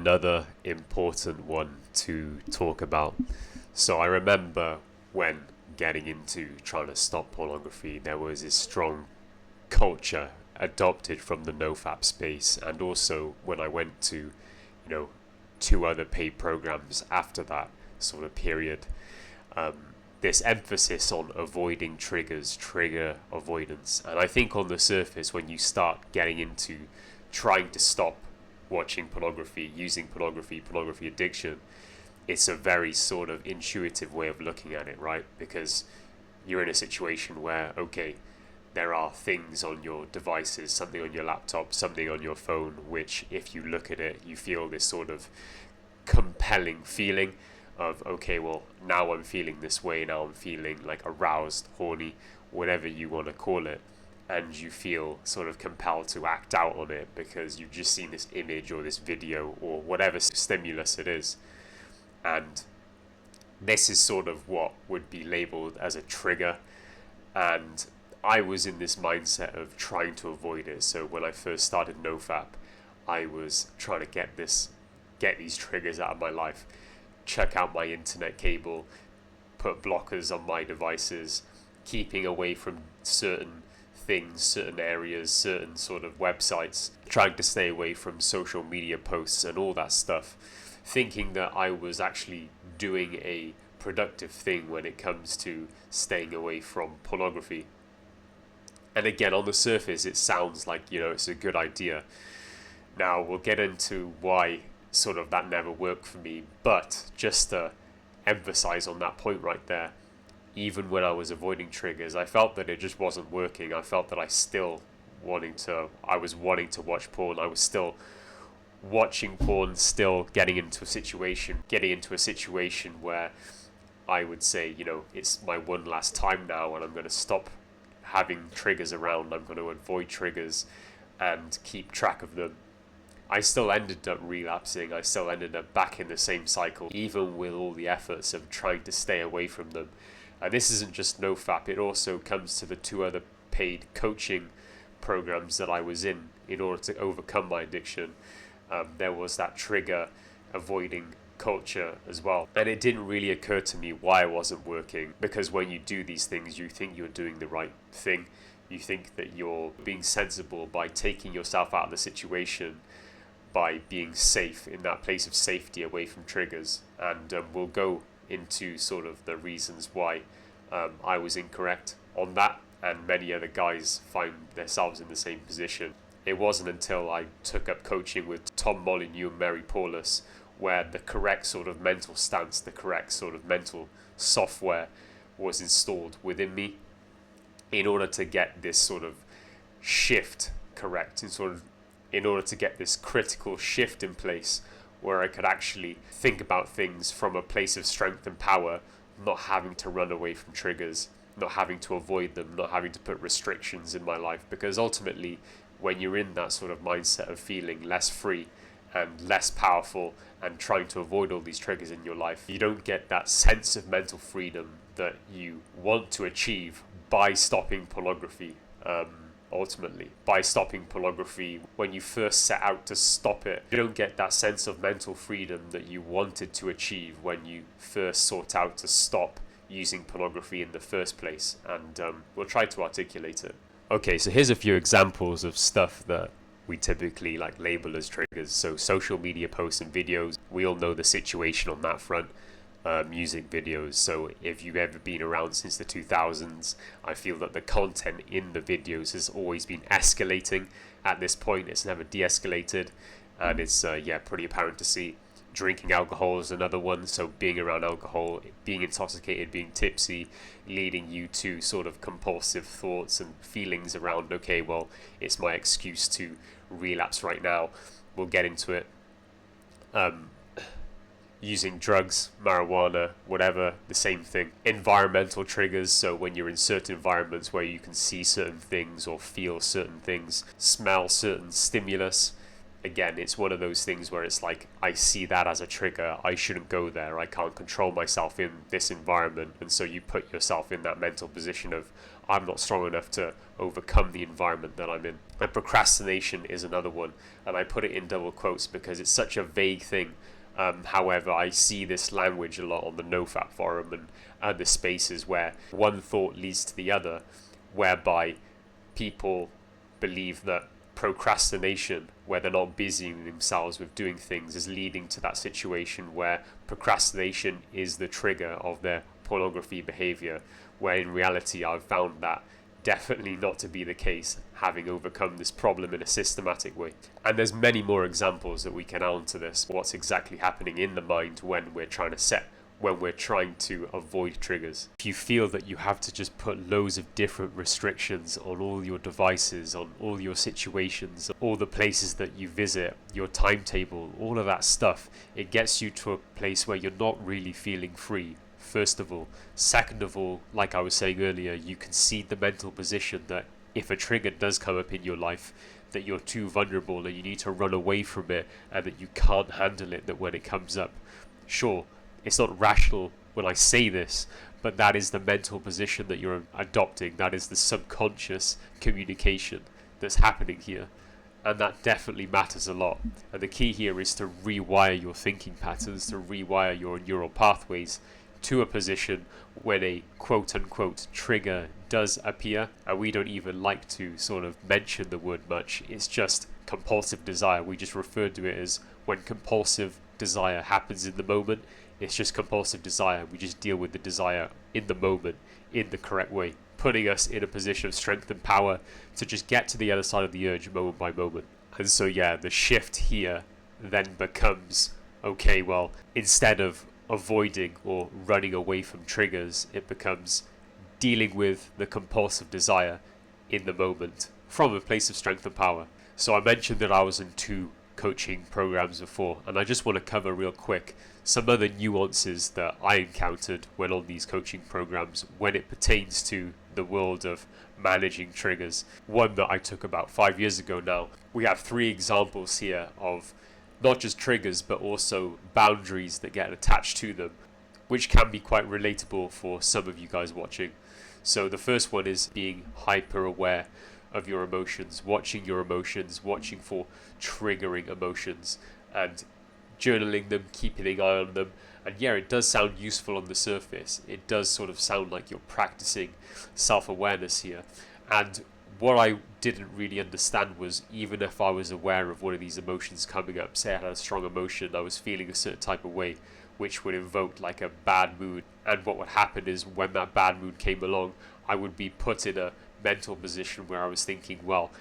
another important one to talk about. So I remember when getting into trying to stop pornography, there was this strong culture adopted from the nofap space, and also when I went to, two other paid programs after that sort of period. Um, this emphasis on avoiding triggers, trigger avoidance, and I think on the surface, when you start getting into trying to stop watching pornography, using pornography addiction, it's a very sort of intuitive way of looking at it, right? Because you're in a situation where, okay, there are things on your devices, something on your laptop, something on your phone, which if you look at it, you feel this sort of compelling feeling of, okay, well, now I'm feeling this way, now I'm feeling like aroused, horny, whatever you want to call it, and you feel sort of compelled to act out on it because you've just seen this image or this video or whatever stimulus it is. And this is sort of what would be labeled as a trigger, and I was in this mindset of trying to avoid it. So when I first started NoFap, I was trying to get these triggers out of my life, check out my internet cable, put blockers on my devices, keeping away from certain things, certain areas, certain sort of websites, trying to stay away from social media posts and all that stuff, thinking that I was actually doing a productive thing when it comes to staying away from pornography. And again, on the surface, it sounds like, it's a good idea. Now, we'll get into why sort of that never worked for me, but just to emphasize on that point right there, even when I was avoiding triggers, I felt that it just wasn't working. I felt that I was wanting to watch porn. I was still watching porn, still getting into a situation where I would say, it's my one last time now, and I'm going to stop having triggers around. I'm going to avoid triggers and keep track of them. I still ended up relapsing. I still ended up back in the same cycle, even with all the efforts of trying to stay away from them. And this isn't just NoFap, it also comes to the two other paid coaching programs that I was in order to overcome my addiction. There was that trigger avoiding culture as well. And it didn't really occur to me why it wasn't working, because when you do these things, you think you're doing the right thing. You think that you're being sensible by taking yourself out of the situation, by being safe in that place of safety away from triggers. And we'll go into sort of the reasons why I was incorrect on that, and many other guys find themselves in the same position. It wasn't until I took up coaching with Tom Molyneux and Mary Paulus where the correct sort of mental stance, the correct sort of mental software was installed within me in order to get this sort of shift correct, and in order to get this critical shift in place where I could actually think about things from a place of strength and power, not having to run away from triggers, not having to avoid them, not having to put restrictions in my life. Because ultimately, when you're in that sort of mindset of feeling less free and less powerful and trying to avoid all these triggers in your life, you don't get that sense of mental freedom that you want to achieve by stopping pornography. Ultimately, by stopping pornography, when you first set out to stop it, you don't get that sense of mental freedom that you wanted to achieve when you first sought out to stop using pornography in the first place. And we'll try to articulate it. Okay, so here's a few examples of stuff that we typically label as triggers. So social media posts and videos, we all know the situation on that front. Music videos. So if you've ever been around since the 2000s, I feel that the content in the videos has always been escalating. At this point, it's never de-escalated, and it's pretty apparent to see. Drinking alcohol is another one. So being around alcohol, being intoxicated, being tipsy, leading you to sort of compulsive thoughts and feelings around, okay, well, it's my excuse to relapse right now. We'll get into it. Using drugs, marijuana, whatever, the same thing. Environmental triggers, so when you're in certain environments where you can see certain things or feel certain things, smell certain stimulus, again, it's one of those things where it's like, I see that as a trigger, I shouldn't go there, I can't control myself in this environment, and so you put yourself in that mental position of, I'm not strong enough to overcome the environment that I'm in. And procrastination is another one, and I put it in double quotes because it's such a vague thing. However, I see this language a lot on the NoFap forum and other spaces where one thought leads to the other, whereby people believe that procrastination, where they're not busying themselves with doing things, is leading to that situation where procrastination is the trigger of their pornography behavior, where in reality I've found that definitely not to be the case, having overcome this problem in a systematic way. And there's many more examples that we can add on to this, what's exactly happening in the mind when we're trying to avoid triggers. If you feel that you have to just put loads of different restrictions on all your devices, on all your situations, all the places that you visit, your timetable, all of that stuff, it gets you to a place where you're not really feeling free. First of all. Second of all, like I was saying earlier, you concede the mental position that if a trigger does come up in your life, that you're too vulnerable and you need to run away from it, and that you can't handle it, that when it comes up. Sure, it's not rational when I say this, but that is the mental position that you're adopting. That is the subconscious communication that's happening here. And that definitely matters a lot. And the key here is to rewire your thinking patterns, to rewire your neural pathways to a position when a quote-unquote trigger does appear, and we don't even like to sort of mention the word much. It's just compulsive desire. We just refer to it as when compulsive desire happens in the moment, it's just compulsive desire. We just deal with the desire in the moment in the correct way, putting us in a position of strength and power to just get to the other side of the urge moment by moment. And so yeah, the shift here then becomes, okay, well, instead of avoiding or running away from triggers, it becomes dealing with the compulsive desire in the moment from a place of strength and power. So I mentioned that I was in 2 coaching programs before, and I just want to cover real quick some other nuances that I encountered when on these coaching programs when it pertains to the world of managing triggers. One that I took about 5 years ago now. We have 3 examples here of not just triggers, but also boundaries that get attached to them, which can be quite relatable for some of you guys watching. So the first one is being hyper aware of your emotions, watching for triggering emotions and journaling them, keeping an eye on them. And yeah, it does sound useful on the surface. It does sort of sound like you're practicing self-awareness here. And what I didn't really understand was, even if I was aware of one of these emotions coming up, say I had a strong emotion, I was feeling a certain type of way, which would invoke like a bad mood. And what would happen is when that bad mood came along, I would be put in a mental position where I was thinking, well,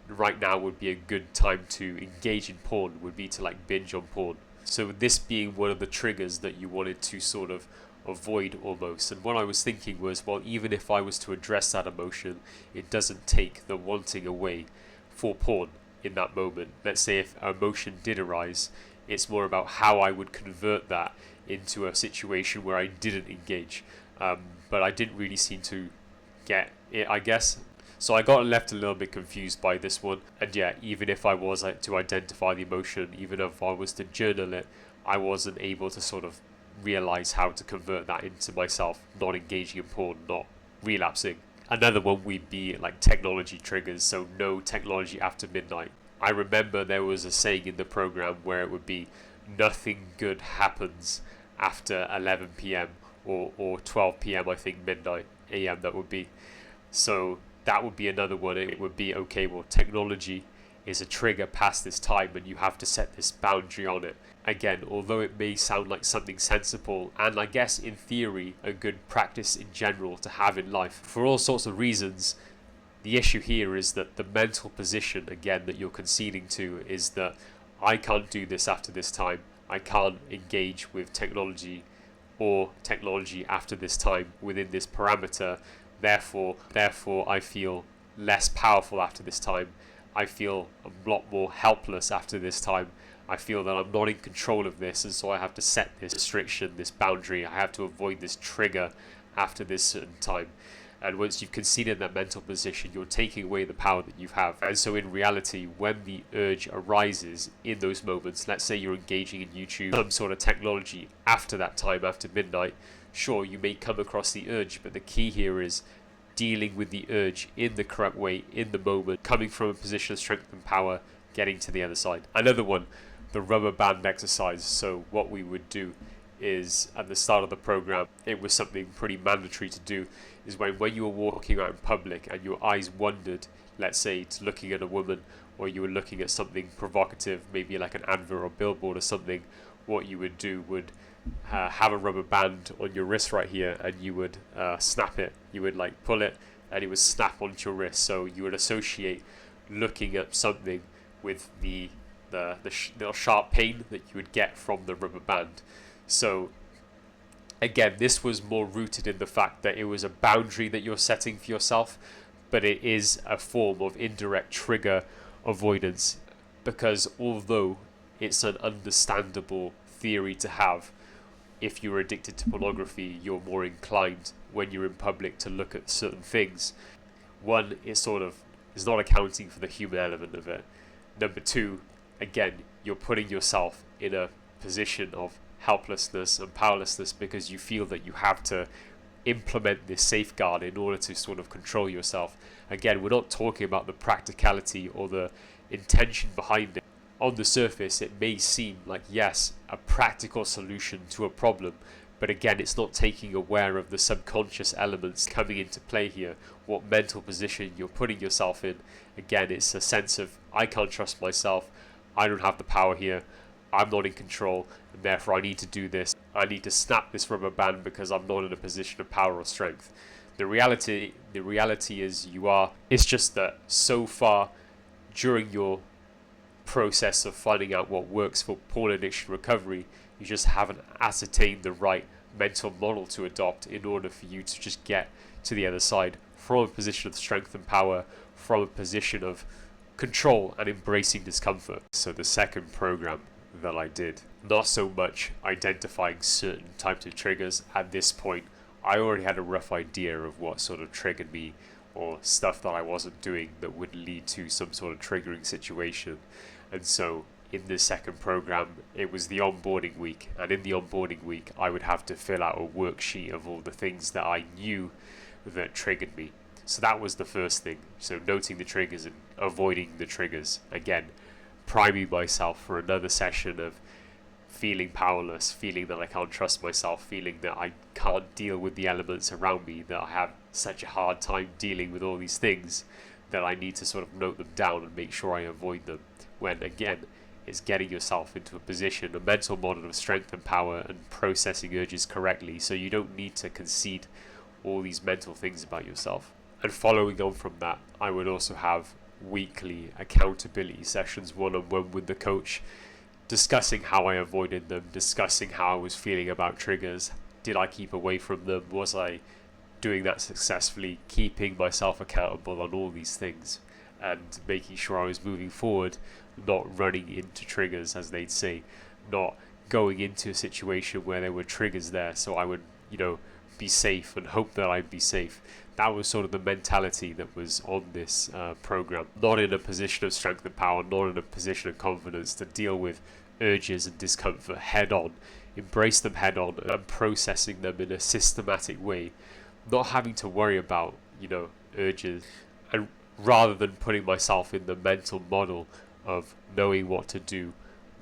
right now would be a good time to engage in porn, would be to like binge on porn. So this being one of the triggers that you wanted to sort of avoid almost. And what I was thinking was, well, even if I was to address that emotion, it doesn't take the wanting away for porn in that moment. Let's say if an emotion did arise, it's more about how I would convert that into a situation where I didn't engage. But I didn't really seem to get it, I guess. So I got left a little bit confused by this one. And yeah, even if I was to identify the emotion, even if I was to journal it, I wasn't able to sort of realize how to convert that into myself not engaging in porn, not relapsing. Another one would be like technology triggers, so no technology after midnight. I remember there was a saying in the program where it would be nothing good happens after 11 p.m. or 12 p.m. I think midnight a.m. that would be. So that would be another one. It would be, okay, well, technology is a trigger past this time and you have to set this boundary on it. Again, although it may sound like something sensible, and I guess in theory a good practice in general to have in life, for all sorts of reasons, the issue here is that the mental position, again, that you're conceding to is that I can't do this after this time. I can't engage with technology or technology after this time within this parameter. Therefore, I feel less powerful after this time. I feel a lot more helpless after this time. I feel that I'm not in control of this, and so I have to set this restriction, this boundary. I have to avoid this trigger after this certain time. And once you've conceded that mental position, you're taking away the power that you have. And so in reality, when the urge arises in those moments, let's say you're engaging in YouTube, some sort of technology after that time, after midnight, sure, you may come across the urge, but the key here is dealing with the urge in the correct way, in the moment, coming from a position of strength and power, getting to the other side. Another one, the rubber band exercise. So what we would do is at the start of the program, it was something pretty mandatory to do, is when you were walking out in public and your eyes wandered, let's say to looking at a woman, or you were looking at something provocative, maybe like an advert or billboard or something, what you would do would have a rubber band on your wrist right here, and you would snap it. You would like pull it and it would snap onto your wrist. So you would associate looking at something with the sharp pain that you would get from the rubber band. So again, this was more rooted in the fact that it was a boundary that you're setting for yourself, but it is a form of indirect trigger avoidance, because although it's an understandable theory to have, if you're addicted to pornography, you're more inclined when you're in public to look at certain things. One, it sort of is not accounting for the human element of it. Number two, again, you're putting yourself in a position of helplessness and powerlessness because you feel that you have to implement this safeguard in order to sort of control yourself. Again, we're not talking about the practicality or the intention behind it. On the surface, it may seem like, yes, a practical solution to a problem, but again, it's not taking aware of the subconscious elements coming into play here, what mental position you're putting yourself in. Again, it's a sense of, I can't trust myself, I don't have the power here, I'm not in control, and therefore I need to do this. I need to snap this rubber band because I'm not in a position of power or strength. The reality is you are. It's just that so far during your process of finding out what works for porn addiction recovery, you just haven't ascertained the right mental model to adopt in order for you to just get to the other side from a position of strength and power, from a position of control and embracing discomfort. So the second program that I did, not so much identifying certain types of triggers. At this point, I already had a rough idea of what sort of triggered me, or stuff that I wasn't doing that would lead to some sort of triggering situation. And so in the second program, it was the onboarding week, and in the onboarding week I would have to fill out a worksheet of all the things that I knew that triggered me. So that was the first thing. So noting the triggers and avoiding the triggers. Again, priming myself for another session of feeling powerless, feeling that I can't trust myself, feeling that I can't deal with the elements around me, that I have such a hard time dealing with all these things that I need to sort of note them down and make sure I avoid them. When again, it's getting yourself into a position, a mental model of strength and power, and processing urges correctly, so you don't need to concede all these mental things about yourself. And following on from that, I would also have weekly accountability sessions one-on-one with the coach, discussing how I avoided them, discussing how I was feeling about triggers. Did I keep away from them? Was I doing that successfully? Keeping myself accountable on all these things and making sure I was moving forward, not running into triggers, as they'd say, not going into a situation where there were triggers there, so I would, be safe and hope that I'd be safe. That was sort of the mentality that was on this program. Not in a position of strength and power, not in a position of confidence to deal with urges and discomfort head on, embrace them head on, and processing them in a systematic way, not having to worry about, urges, and rather than putting myself in the mental model of knowing what to do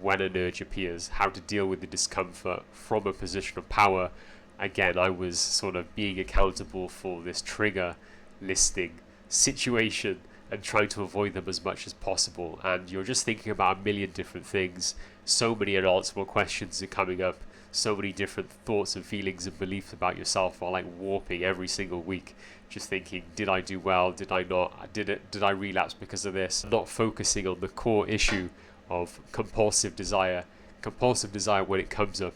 when an urge appears, how to deal with the discomfort from a position of power. Again, I was sort of being accountable for this trigger listing situation and trying to avoid them as much as possible. And you're just thinking about a million different things. So many unanswerable questions are coming up. So many different thoughts and feelings and beliefs about yourself are like warping every single week. Just thinking, did I do well? Did I not? Did I relapse because of this? Not focusing on the core issue of compulsive desire. Compulsive desire when it comes up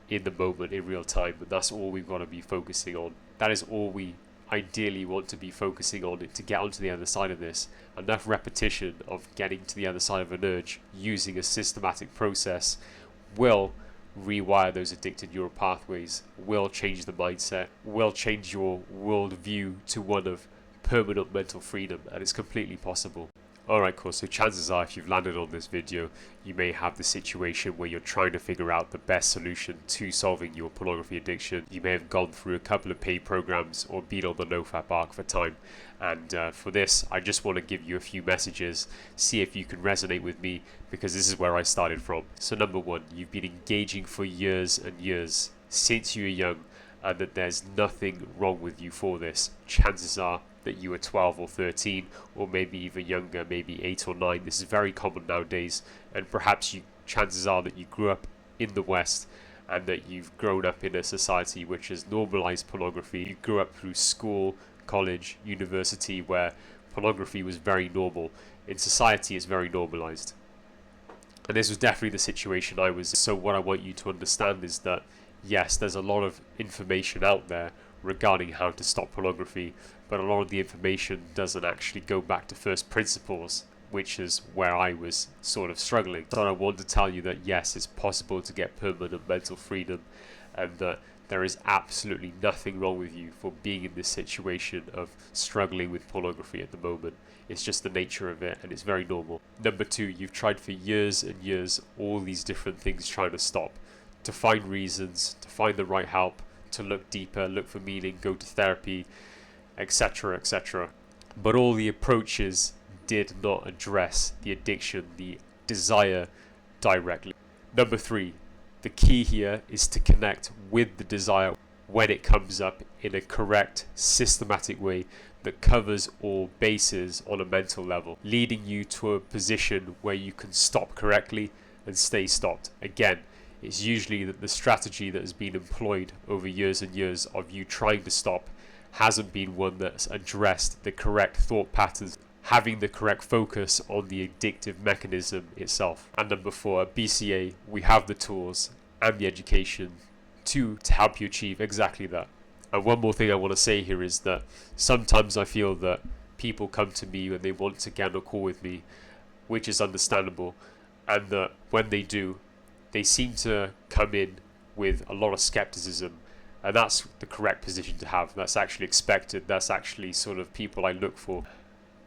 in the moment, in real time, and that's all we've got to be focusing on. That is all we ideally want to be focusing on to get onto the other side of this. Enough repetition of getting to the other side of an urge using a systematic process will rewire those addicted neural pathways, will change the mindset, will change your worldview to one of permanent mental freedom, and it's completely possible. Alright, cool. So chances are if you've landed on this video, you may have the situation where you're trying to figure out the best solution to solving your pornography addiction. You may have gone through a couple of paid programs or been on the NoFap arc for time. And for this, I just want to give you a few messages, see if you can resonate with me, because this is where I started from. So number one, you've been engaging for years and years, since you were young, and that there's nothing wrong with you for this. Chances are that you were 12 or 13, or maybe even younger, maybe 8 or 9. This is very common nowadays, and perhaps chances are that you grew up in the West and that you've grown up in a society which has normalized pornography. You grew up through school, college, university, where pornography was very normal. In society, it's very normalized. And this was definitely the situation I was in. So what I want you to understand is that, yes, there's a lot of information out there regarding how to stop pornography, but a lot of the information doesn't actually go back to first principles, which is where I was sort of struggling. So I want to tell you that yes, it's possible to get permanent mental freedom, and that there is absolutely nothing wrong with you for being in this situation of struggling with pornography at the moment. It's just the nature of it, and it's very normal. Number two, you've tried for years and years all these different things trying to stop, to find reasons, to find the right help, to look deeper, look for meaning, go to therapy, etc., etc. But all the approaches did not address the addiction, the desire directly. Number three, the key here is to connect with the desire when it comes up in a correct, systematic way that covers all bases on a mental level, leading you to a position where you can stop correctly and stay stopped. Again, it's usually that the strategy that has been employed over years and years of you trying to stop hasn't been one that's addressed the correct thought patterns, having the correct focus on the addictive mechanism itself. And number four, at BCA, we have the tools and the education to help you achieve exactly that. And one more thing I want to say here is that sometimes I feel that people come to me when they want to get on a call with me, which is understandable, and that when they do, they seem to come in with a lot of skepticism, and that's the correct position to have. That's actually expected. That's actually sort of people I look for.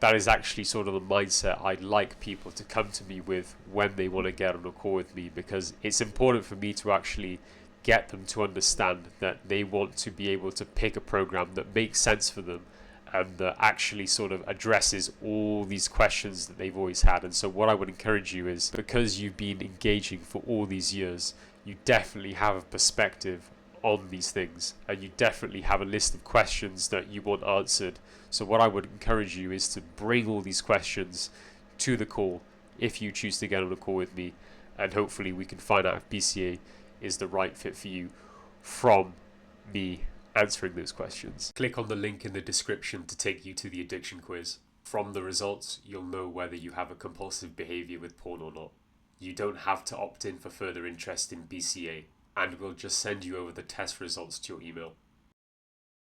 That is actually sort of the mindset I'd like people to come to me with when they want to get on a call with me, because it's important for me to actually get them to understand that they want to be able to pick a program that makes sense for them and that actually sort of addresses all these questions that they've always had. And so what I would encourage you is, because you've been engaging for all these years, you definitely have a perspective on these things, and you definitely have a list of questions that you want answered. So what I would encourage you is to bring all these questions to the call if you choose to get on a call with me, and hopefully we can find out if BCA is the right fit for you from me answering those questions. Click on the link in the description to take you to the addiction quiz. From the results, you'll know whether you have a compulsive behavior with porn or not. You don't have to opt in for further interest in BCA, and we'll just send you over the test results to your email.